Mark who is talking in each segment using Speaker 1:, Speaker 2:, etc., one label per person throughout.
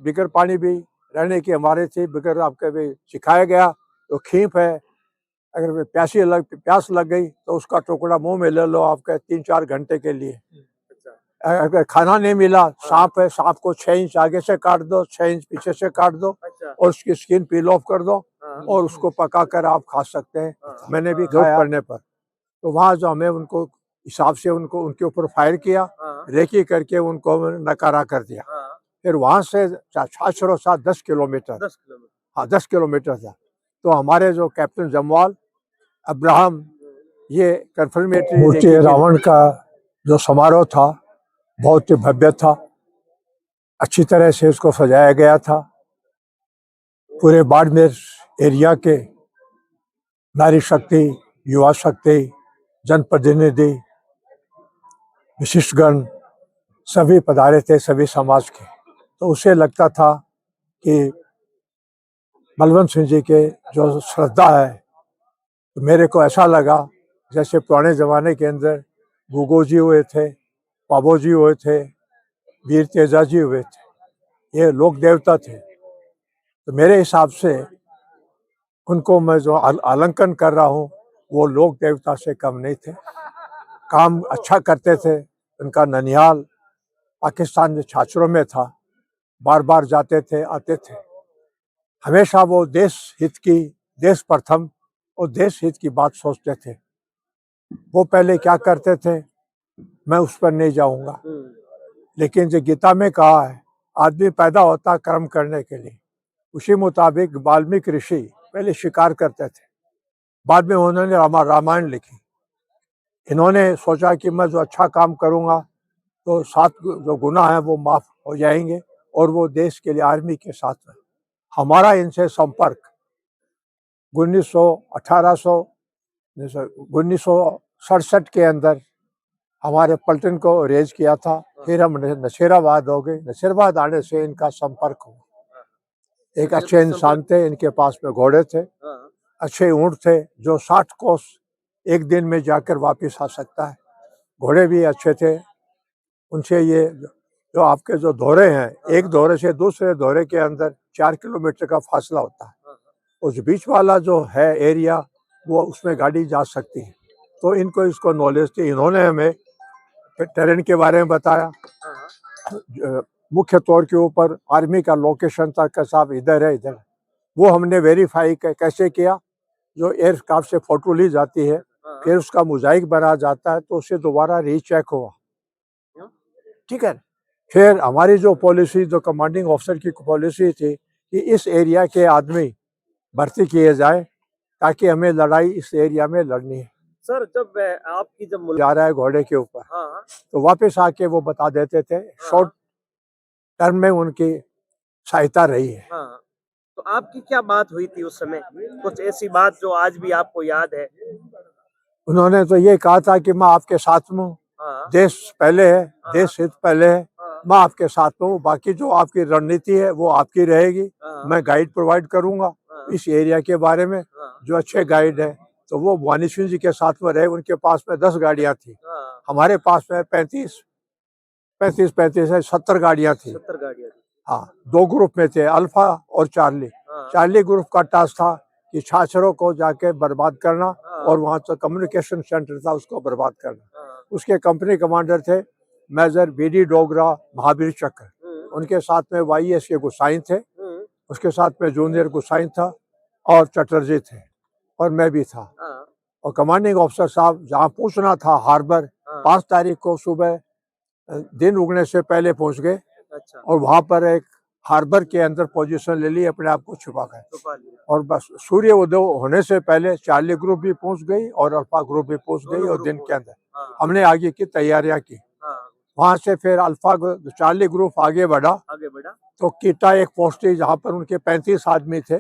Speaker 1: बिगर पानी भी रहने की हमारे थी, बिगर आपके भी सिखाया गया तो खींप है, अगर प्यास लग गई तो उसका टुकड़ा मुंह में ले लो आपके 3-4 घंटे के लिए। अगर खाना नहीं मिला, सांप है, सांप को 6 इंच आगे से काट दो, 6 इंच पीछे से काट दो और उसकी स्किन पील ऑफ कर दो और उसको पका कर आप खा सकते हैं। मैंने भी खाया पड़ने पर। तो वहाँ जो हमें उनको हिसाब से उनको उनके ऊपर फायर किया, रेकी करके उनको नकारा कर दिया। फिर वहाँ से छाछरो था 10 किलोमीटर, हाँ 10 किलोमीटर था। तो हमारे जो कैप्टन जमवाल अब्राहम ये कन्फर्मेटरी रावण का जो समारोह था बहुत ही भव्य था, अच्छी तरह से उसको सजाया गया था। पूरे बाड़मेर एरिया के नारी शक्ति, युवा शक्ति, जनप्रतिनिधि, विशिष्टगण सभी पधारे थे, सभी समाज के। तो उसे लगता था कि बलवंत सिंह जी के जो श्रद्धा है, तो मेरे को ऐसा लगा जैसे पुराने ज़माने के अंदर गुगो जी हुए थे, पाबो जी हुए थे, वीर तेजा जी हुए थे, ये लोक देवता थे। तो मेरे हिसाब से उनको मैं जो आलंकन कर रहा हूँ वो लोक देवता से कम नहीं थे, काम अच्छा करते थे। उनका ननिहाल पाकिस्तान में छाछरों में था, बार बार जाते थे, आते थे। हमेशा वो देश प्रथम और देश हित की बात सोचते थे। वो पहले क्या करते थे मैं उस पर नहीं जाऊंगा, लेकिन जो गीता में कहा है आदमी पैदा होता कर्म करने के लिए, उसी मुताबिक वाल्मीकि ऋषि पहले शिकार करते थे, बाद में उन्होंने रामायण लिखी। इन्होंने सोचा कि मैं जो अच्छा काम करूंगा तो 7 जो गुनाह हैं वो माफ हो जाएंगे और वो देश के लिए आर्मी के साथ में। हमारा इनसे संपर्क 1967 के अंदर हमारे पलटन को रेज किया था। फिर हम नशीराबाद हो गए, नशीराबाद आने से इनका संपर्क हुआ। एक अच्छे इंसान थे, इनके पास में घोड़े थे, अच्छे ऊँट थे जो 60 कोस एक दिन में जाकर वापस आ सकता है। घोड़े भी अच्छे थे। उनसे ये जो आपके जो दौरे हैं, एक दौरे से दूसरे दौरे के अंदर 4 किलोमीटर का फासला होता है, उस बीच वाला जो है एरिया वो उसमें गाड़ी जा सकती है। तो इनको इसको नॉलेज थी। इन्होंने हमें टेरेन के बारे में बताया, मुख्य तौर के ऊपर आर्मी का लोकेशन था कि साहब इधर है, इधर। वो हमने वेरीफाई कैसे किया, जो एयरक्राफ्ट से फोटो ली जाती है फिर उसका मोजाइक बना जाता है तो उसे दोबारा रीचेक हुआ, ठीक है। फिर हमारी जो पॉलिसी, जो कमांडिंग ऑफिसर की पॉलिसी थी कि इस एरिया के आदमी भर्ती किए जाए ताकि हमें लड़ाई इस एरिया में लड़नी है।
Speaker 2: सर जब आपकी
Speaker 1: जा रहा है घोड़े के ऊपर, तो वापस आके वो बता देते थे। शॉर्ट टर्म में उनकी सहायता रही है।
Speaker 2: तो आपकी क्या बात हुई थी उस समय, कुछ ऐसी बात जो आज भी आपको याद है?
Speaker 1: उन्होंने तो ये कहा था कि मैं आपके साथ में हूँ, देश पहले है, देश हित पहले है, मैं आपके साथ में हूँ, बाकी जो आपकी रणनीति है वो आपकी रहेगी। मैं गाइड प्रोवाइड करूंगा इस एरिया के बारे में, जो अच्छे गाइड है। तो वो भवानी सिंह जी के साथ में रहे, उनके पास में 10 गाड़ियां थी, हमारे पास में 35 है 70 गाड़ियां थी।
Speaker 2: 70 गाड़ियां थी।
Speaker 1: हाँ, 2 ग्रुप में थे, अल्फा और चार्ली। चार्ली ग्रुप का टास्क था कि छाछरों को जाके बर्बाद करना और वहाँ तो कम्युनिकेशन सेंटर था उसको बर्बाद करना। उसके कंपनी कमांडर थे मेजर बीडी डोगरा, महावीर चक्र। उनके साथ में YS के गुसाई थे, उसके साथ में जूनियर गुसाई था और चटर्जी थे और मैं भी था। और कमांडिंग ऑफिसर साहब जहाँ पहुँचना था हार्बर, 5 तारीख को सुबह दिन उगने से पहले पहुँच गए।
Speaker 2: अच्छा।
Speaker 1: और वहाँ पर एक हार्बर के अंदर पोजीशन ले ली, अपने आप को छुपा कर। और बस सूर्य उदय होने से पहले चार्ली ग्रुप भी पहुंच गई और अल्फा ग्रुप भी पहुंच गई और दिन के अंदर हमने आगे की तैयारियां की। वहां से फिर अल्फा चार्ली ग्रुप आगे बढ़ा तो कीटा एक पोस्ट थी जहाँ पर उनके 35 आदमी थे,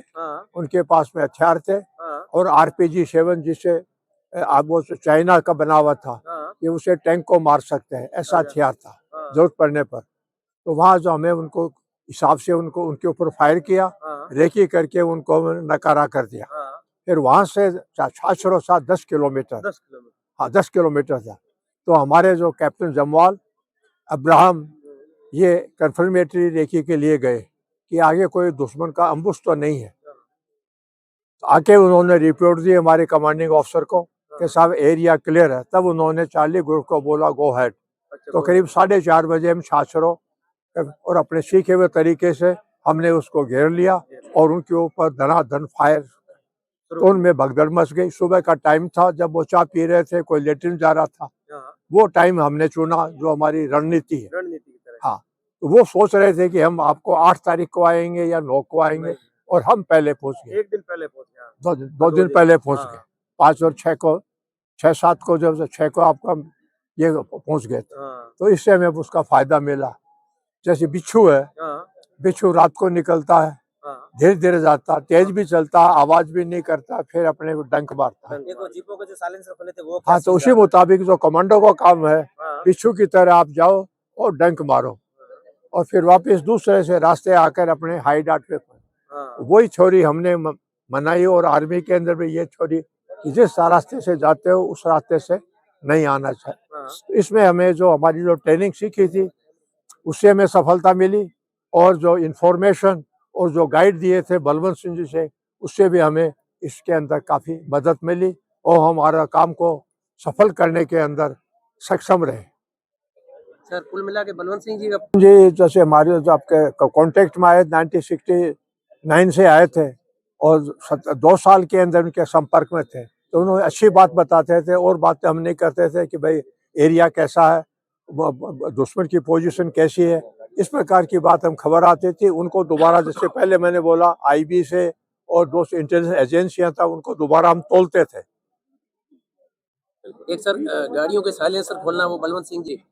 Speaker 1: उनके पास में हथियार थे और RPG 7 जिसे वो चाइना का बना हुआ था कि उसे टैंक को मार सकते हैं, ऐसा हथियार था जरूरत पड़ने पर। तो वहाँ जो हमें उनको हिसाब से उनको उनके ऊपर फायर किया, रेकी करके उनको नकारा कर दिया। फिर वहाँ से छाछरों था 10 किलोमीटर, हाँ 10 किलोमीटर था। तो हमारे जो कैप्टन जमवाल अब्राहम ये कन्फर्मेटरी रेकी के लिए गए। कि आगे कोई दुश्मन का अम्बुश तो नहीं है। तो आके उन्होंने रिपोर्ट दी हमारे कमांडिंग ऑफिसर को कि साहब एरिया क्लियर है। तब उन्होंने चार्ली ग्रुप को बोला गो हेड। तो करीब 4:30 बजे हम छाछरों और अपने सीखे हुए तरीके से हमने उसको घेर लिया और उनके ऊपर धनाधन फायर। तो उनमें भगदड़ मच गई। सुबह का टाइम था जब वो चाय पी रहे थे, कोई लेटरिन जा रहा था। वो टाइम हमने चुना जो हमारी रणनीति है।
Speaker 2: रणनीति की तरह।
Speaker 1: हाँ, तो वो सोच रहे थे कि हम आपको 8 तारीख को आएंगे या 9 को आएंगे, और हम पहले पहुंच गए।
Speaker 2: एक दिन पहले पहुंच गया।
Speaker 1: दो दिन पहले पहुंच
Speaker 2: हाँ।
Speaker 1: गए। 5 और 6 को, 6-7 को, जब 6 को आपका ये पहुंच गए थे।
Speaker 2: हाँ।
Speaker 1: तो इससे हमें उसका फायदा मिला। जैसे बिच्छू है,
Speaker 2: हाँ।
Speaker 1: बिच्छू रात को निकलता है,
Speaker 2: हाँ।
Speaker 1: धीरे धीरे जाता, तेज भी चलता, आवाज भी नहीं करता, फिर अपने को डंक मारता है।
Speaker 2: देखो जीपों के जो साइलेंसर खोले थे वो
Speaker 1: हाँ, तो उसी मुताबिक जो कमांडो का काम है,
Speaker 2: हाँ।
Speaker 1: बिच्छू की तरह आप जाओ और डंक मारो और फिर वापस दूसरे से रास्ते आकर अपने हाईडाट पे
Speaker 2: हाँ।
Speaker 1: वही छोरी हमने मनाई। और आर्मी के अंदर भी ये छोरी कि जिस रास्ते से जाते हो उस रास्ते से नहीं आना चाहिए।
Speaker 2: हाँ।
Speaker 1: इसमें हमें जो हमारी जो ट्रेनिंग सीखी थी उससे हमें सफलता मिली, और जो इंफॉर्मेशन और जो गाइड दिए थे बलवंत सिंह जी से, उससे भी हमें इसके अंदर काफ़ी मदद मिली और हमारा काम को सफल करने के अंदर सक्षम रहे।
Speaker 2: सर कुल मिला के बलवंत सिंह जी का
Speaker 1: जी, जैसे हमारे जो आपके कॉन्टेक्ट में आए 1969 से आए थे और 2 साल के अंदर उनके संपर्क में थे, तो उन्होंने अच्छी बात बताते थे और बातें हम नहीं करते थे कि भाई एरिया कैसा है, दुश्मन की पोजीशन कैसी है, इस प्रकार की बात हम खबर आती थी उनको। दोबारा जैसे पहले मैंने बोला आईबी से और दो इंटेलिजेंस एजेंसियां था, उनको दोबारा हम तोलते थे।
Speaker 2: एक सर गाड़ियों के साइलेंसर खोलना वो बलवंत सिंह जी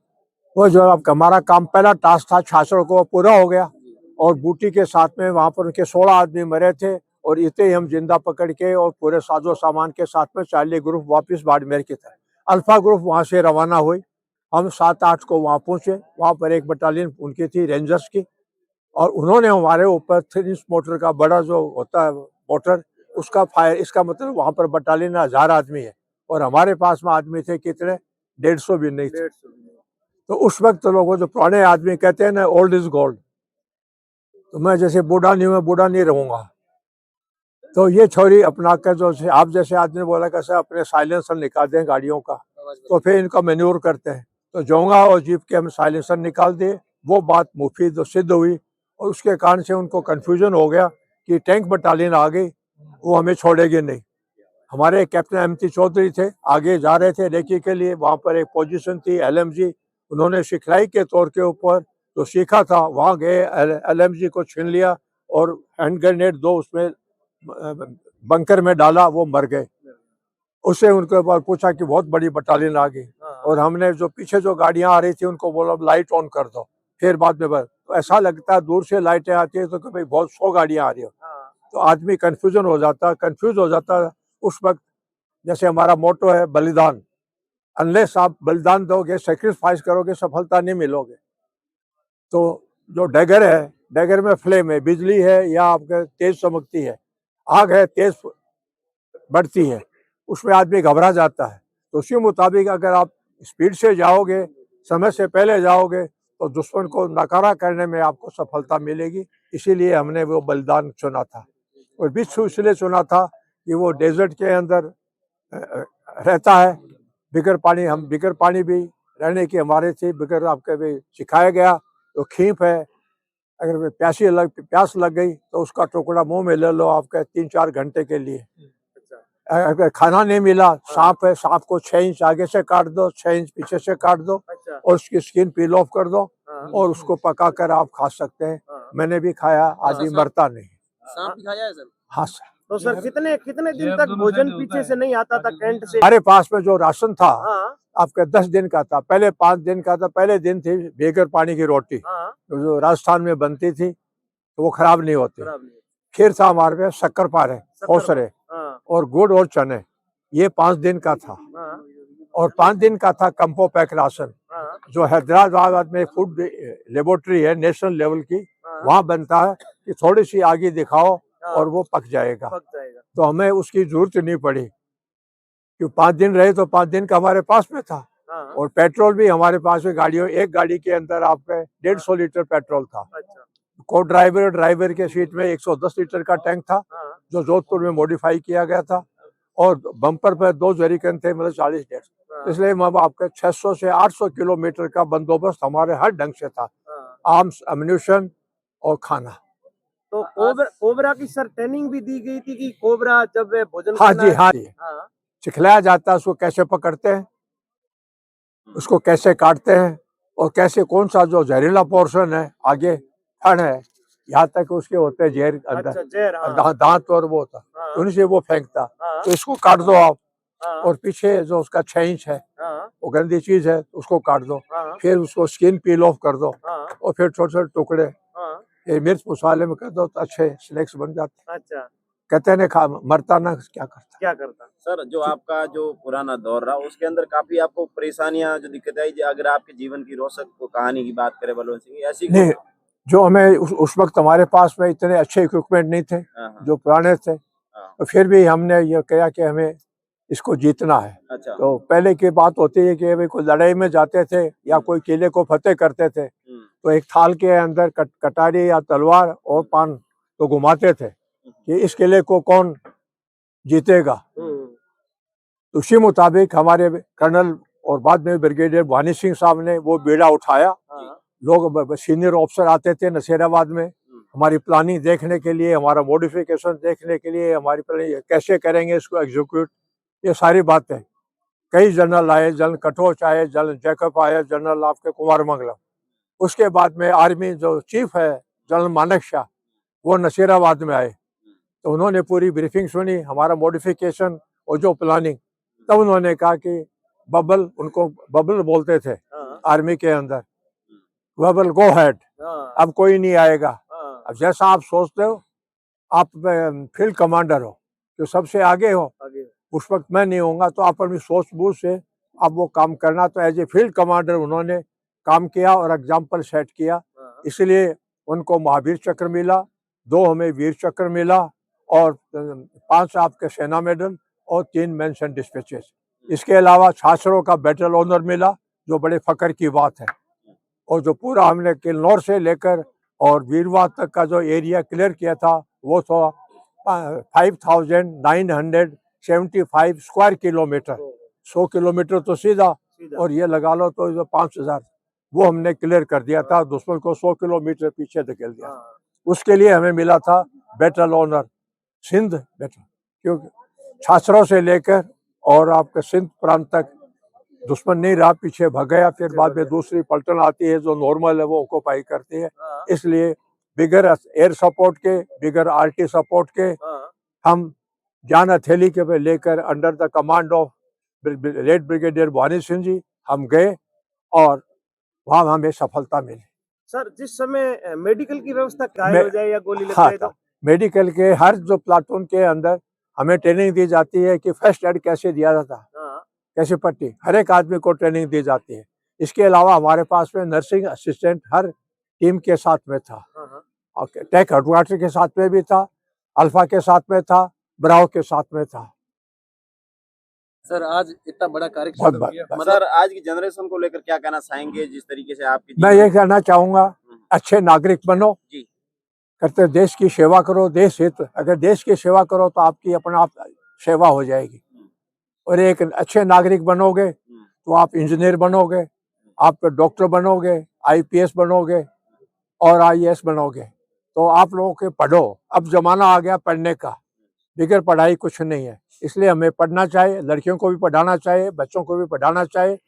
Speaker 1: वो जो आपका हमारा काम पहला टास्क था छाछड़ को, पूरा हो गया और बूटी के साथ में वहां पर उनके 16 आदमी मरे थे और इतने ही हम जिंदा पकड़ के और पूरे साजो सामान के साथ में चार्ली ग्रुप वापस बाड़मेर की तरफ, अल्फा ग्रुप वहां से रवाना हुई। हम 7-8 को वहां पहुंचे। वहां पर एक बटालियन उनकी थी रेंजर्स की, और उन्होंने हमारे ऊपर 3 इंच मोटर का बड़ा जो होता है मोटर, उसका फायर, इसका मतलब वहां पर बटालियन 1000 आदमी है और हमारे पास में आदमी थे कितने, 150 भी नहीं थे। तो उस वक्त लोगों जो पुराने आदमी कहते हैं ना ओल्ड इज गोल्ड, तो मैं जैसे बूढ़ा नहीं हूं, मैं बूढ़ा नहीं रहूंगा। तो ये छोरी अपना कर जो आप जैसे आदमी बोला कैसे अपने साइलेंसर निकाल दें गाड़ियों का, तो फिर इनका मैन्योर करते हैं। तो जोंगा और जीप के हम साइलेंसर निकाल दिए। वो बात मुफीद सिद्ध हुई और उसके कारण से उनको कन्फ्यूजन हो गया कि टैंक बटालियन आ गई, वो हमें छोड़ेगी नहीं। हमारे कैप्टन एमटी चौधरी थे, आगे जा रहे थे रेकी के लिए, वहां पर एक पोजीशन थी एलएमजी, उन्होंने सिखलाई के तौर के ऊपर जो सीखा था वहां गए, एलएमजी को छीन लिया और हैंड ग्रेनेड 2 उसमें बंकर में डाला, वो मर गए। उससे उनके ऊपर पूछा कि बहुत बड़ी बटालियन आ गई, और हमने जो पीछे जो गाड़ियां आ रही थी उनको बोला लाइट ऑन कर दो, फिर बाद में तो ऐसा लगता है दूर से लाइटें आती है तो कि भाई बहुत 100 गाड़ियां आ रही हो, तो आदमी कंफ्यूज हो जाता उस वक्त। जैसे हमारा मोटो है बलिदान, अनलेस आप बलिदान दोगे, सेक्रीफाइस करोगे, सफलता नहीं मिलोगे। तो जो डैगर है, डैगर में फ्लेम है, बिजली है या आपके तेज चमकती है, आग है तेज बढ़ती है, उसमें आदमी घबरा जाता है। तो उसी मुताबिक अगर आप स्पीड से जाओगे, समय से पहले जाओगे, तो दुश्मन को नकारा करने में आपको सफलता मिलेगी। इसीलिए हमने वो बलिदान चुना था। और बिच्छू इसलिए चुना था कि वो डेजर्ट के अंदर रहता है, बिगर पानी, हम बिगर पानी भी रहने की हमारे थी, बिगर आपके भी सिखाया गया। तो खींप है, अगर प्यास लग गई तो उसका टुकड़ा मुंह में ले लो आपके 3-4 घंटे के लिए। अगर खाना नहीं मिला, सांप है, सांप को 6 इंच आगे से काट दो, 6 इंच पीछे से काट दो और उसकी स्किन पील ऑफ कर दो और उसको पका कर आप खा सकते हैं। मैंने भी खाया, आदमी मरता नहीं।
Speaker 2: सांप भी खाया है सर?
Speaker 1: हाँ सर।
Speaker 2: तो सर कितने कितने दिन तक भोजन पीछे से नहीं आता था कैंट से?
Speaker 1: हमारे पास में जो राशन था
Speaker 2: हाँ।
Speaker 1: आपके 10 दिन का था, पहले 5 दिन का था। पहले दिन थी बेगर पानी की रोटी,
Speaker 2: हाँ।
Speaker 1: जो राजस्थान में बनती थी, तो वो खराब नहीं होती।
Speaker 2: खराब नहीं।
Speaker 1: फिर था हमारे पास शक्कर पारे, खौसरे
Speaker 2: हाँ।
Speaker 1: और गुड़ और चने, ये 5 दिन का था।
Speaker 2: हाँ।
Speaker 1: और 5 दिन का था कंपो पैक राशन,
Speaker 2: हाँ।
Speaker 1: जो हैदराबाद में फूड लेबोरेटरी है नेशनल लेवल की,
Speaker 2: हाँ।
Speaker 1: वहाँ बनता है कि थोड़ी सी आगे दिखाओ और वो पक जाएगा। तो हमें उसकी जरूरत नहीं पड़ी, क्यों 5 दिन रहे तो 5 दिन का हमारे पास में था।
Speaker 2: हाँ।
Speaker 1: और पेट्रोल भी हमारे पास में गाड़ियों, एक गाड़ी के अंदर आपके 150 लीटर पेट्रोल था।
Speaker 2: अच्छा।
Speaker 1: को ड्राइवर के सीट में 110 लीटर का टैंक था,
Speaker 2: हाँ,
Speaker 1: जो जोधपुर में मॉडिफाई किया गया था, और बम्पर पर 2 जरीकन थे, मतलब 40 लीटर।
Speaker 2: हाँ,
Speaker 1: इसलिए हम आपके 600 से 800 किलोमीटर का बंदोबस्त हमारे हर ढंग से था,
Speaker 2: हाँ।
Speaker 1: आर्म्स, अम्यूनिशन और खाना।
Speaker 2: तो कोबरा की सर ट्रेनिंग भी दी गई थी कि कोबरा जब वे भोजन
Speaker 1: हाँ
Speaker 2: करना
Speaker 1: जी,
Speaker 2: है?
Speaker 1: हाँ जी,
Speaker 2: हाँ,
Speaker 1: सिखलाया जाता है उसको कैसे पकड़ते हैं, उसको कैसे काटते हैं, और कैसे कौन सा जो जहरीला पोर्शन है आगे फड़ है, यहाँ तक उसके होते हैं जहर अंदर,
Speaker 2: अच्छा जहर, हाँ,
Speaker 1: दांत और वो होता,
Speaker 2: हाँ,
Speaker 1: तो उन्हीं से वो फेंकता।
Speaker 2: हाँ,
Speaker 1: तो इसको काट दो आप,
Speaker 2: हाँ,
Speaker 1: और पीछे जो उसका 6 इंच है,
Speaker 2: हाँ,
Speaker 1: वो गंदी चीज है, उसको काट दो।
Speaker 2: हाँ,
Speaker 1: फिर उसको स्किन पील ऑफ कर दो,
Speaker 2: हाँ,
Speaker 1: और फिर छोटे छोटे टुकड़े
Speaker 2: हाँ,
Speaker 1: ये मिर्च मसाले में कर दो, तो अच्छे स्नैक्स बन जाते हैं।
Speaker 2: अच्छा,
Speaker 1: कहते हैं ना, खा मरता ना क्या करता।
Speaker 2: क्या करता?
Speaker 3: सर, जो आपका जो पुराना दौर रहा उसके अंदर काफी आपको परेशानियां जो दिक्कत आई, अगर आपके जीवन की रोचक कहानी की बात करें बलवंत सिंह की, ऐसी
Speaker 1: नहीं,
Speaker 3: कोई?
Speaker 1: जो हमें उस वक्त हमारे पास में इतने अच्छे इक्विपमेंट नहीं थे,
Speaker 3: हाँ, हाँ,
Speaker 1: जो पुराने थे,
Speaker 3: हाँ,
Speaker 1: तो फिर भी हमने ये कहा कि हमें इसको जीतना है।
Speaker 3: अच्छा,
Speaker 1: तो पहले की बात होती है कि भाई कोई लड़ाई में जाते थे या कोई किले को फतेह करते थे, तो एक थाल के अंदर कटारी या तलवार और पान तो घुमाते थे कि इस किले को कौन जीतेगा। तो उसी मुताबिक हमारे कर्नल और बाद में ब्रिगेडियर भानी सिंह साहब ने वो बीड़ा उठाया।
Speaker 2: हाँ,
Speaker 1: लोग सीनियर ऑफिसर आते थे नसीराबाद में हमारी प्लानिंग देखने के लिए, हमारा मॉडिफिकेशन देखने के लिए, हमारी प्लानिंग कैसे करेंगे इसको एग्जीक्यूट, ये सारी बातें। कई जनरल आए, जनरल कटोच आए, जनरल जैकब आए, जनरल आपके कुमार मंगलम। उसके बाद में आर्मी जो चीफ है जनरल मानक शाह, वो नसीराबाद में आए, तो उन्होंने पूरी ब्रीफिंग सुनी, हमारा मॉडिफिकेशन और जो प्लानिंग। तब उन्होंने कहा कि बबल, उनको बबल बोलते थे
Speaker 2: हाँ,
Speaker 1: आर्मी के अंदर, बबल गो हेड,
Speaker 2: हाँ,
Speaker 1: अब कोई नहीं आएगा।
Speaker 2: हाँ,
Speaker 1: अब जैसा आप सोचते हो, आप फील्ड कमांडर हो, जो सबसे आगे हो,
Speaker 2: आगे,
Speaker 1: उस वक्त मैं नहीं होऊंगा, तो आप अपनी सोच बूझ से आप वो काम करना। तो एज ए फील्ड कमांडर उन्होंने काम किया और एग्जाम्पल सेट किया,
Speaker 2: हाँ,
Speaker 1: इसलिए उनको महावीर चक्र मिला, 2 हमें वीर चक्र मिला, और 5 आपके सेना मेडल और 3 मेंशन डिस्पैचेस। इसके अलावा छाछरों का बैटल ऑनर मिला, जो बड़े फकर की बात है। और जो पूरा हमने किन्नौर से लेकर और वीरवाद तक का जो एरिया क्लियर किया था, वो था 5975 स्क्वायर किलोमीटर। 100 किलोमीटर तो सीधा,
Speaker 2: सीधा,
Speaker 1: और ये लगा लो तो 5000, वो हमने क्लियर कर दिया था, दुश्मन को 100 किलोमीटर पीछे धकेल दिया।
Speaker 2: हाँ,
Speaker 1: उसके लिए हमें मिला था बैटल ऑनर सिंध बैटल, क्योंकि छाछरों से लेकर और आपके सिंध प्रांत तक दुश्मन नहीं रहा, पीछे भाग गया। फिर बाद में दूसरी पलटन आती है जो नॉर्मल है, वो ऑक्यूपाई करती है।
Speaker 2: हाँ,
Speaker 1: इसलिए बिगर एयर सपोर्ट के, बिगर आरटी सपोर्ट के,
Speaker 2: हाँ,
Speaker 1: हम जान हथेली के पे लेकर under the command of late brigadier Bhani Singh ji हम गए, और वहां हमें सफलता मिली।
Speaker 2: सर जिस समय मेडिकल की व्यवस्था घायल
Speaker 1: मैं
Speaker 2: हो जाए या गोली लग
Speaker 1: हाँ
Speaker 2: जाए तो?
Speaker 1: मेडिकल के हर जो प्लाटून के अंदर हमें ट्रेनिंग दी जाती है कि फर्स्ट एड कैसे दिया जाता है,
Speaker 2: हाँ,
Speaker 1: कैसे पट्टी, हर एक आदमी को ट्रेनिंग दी जाती है। इसके अलावा हमारे पास में नर्सिंग असिस्टेंट हर टीम के साथ में था,
Speaker 2: हाँ, हाँ,
Speaker 1: और टेक हेडक्वार्टर के साथ में भी था, अल्फा के साथ में था, ब्राव के साथ में था।
Speaker 4: सर आज इतना बड़ा
Speaker 1: बहुत
Speaker 4: कार्यक्रम किया,
Speaker 1: बहुत-
Speaker 3: सर, आज की जनरेशन को लेकर क्या कहना चाहेंगे, जिस तरीके से आपकी
Speaker 1: मैं ये कहना चाहूंगा,
Speaker 3: हम्म,
Speaker 1: अच्छे नागरिक बनो,
Speaker 3: जी,
Speaker 1: करते देश की सेवा करो, देश हित। अगर देश की सेवा करो तो आपकी अपना आप सेवा हो जाएगी, और एक अच्छे नागरिक बनोगे तो आप इंजीनियर बनोगे, आप डॉक्टर बनोगे, आईपीएस बनोगे और आईएएस बनोगे। तो आप लोगों के पढ़ो, अब जमाना आ गया पढ़ने का, बिगैर पढ़ाई कुछ नहीं है। इसलिए हमें पढ़ना चाहिए, लड़कियों को भी पढ़ाना चाहिए, बच्चों को भी पढ़ाना चाहिए,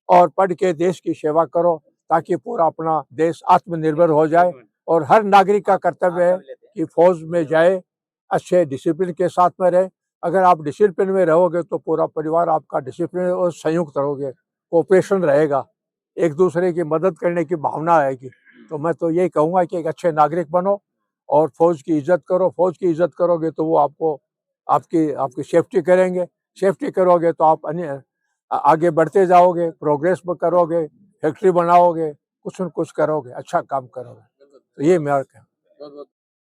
Speaker 1: और पढ़ के देश की सेवा करो, ताकि पूरा अपना देश आत्मनिर्भर हो जाए। और हर नागरिक का कर्तव्य है कि फौज में जाए, अच्छे डिसिप्लिन के साथ में रहे। अगर आप डिसिप्लिन में रहोगे तो पूरा परिवार आपका डिसिप्लिन और संयुक्त रहोगे, कोऑपरेशन रहेगा, एक दूसरे की मदद करने की भावना आएगी। तो मैं तो यही कहूँगा कि एक अच्छे नागरिक बनो और फौज की इज्जत करो। फौज की इज्जत करोगे तो वो आपको आपकी आपकी सेफ्टी करेंगे, सेफ्टी करोगे तो आप आगे बढ़ते जाओगे, प्रोग्रेस करोगे, फैक्ट्री बनाओगे, कुछ न कुछ करोगे, अच्छा काम करोगे। तो ये मेरा कहना।
Speaker 4: बहुत बहुत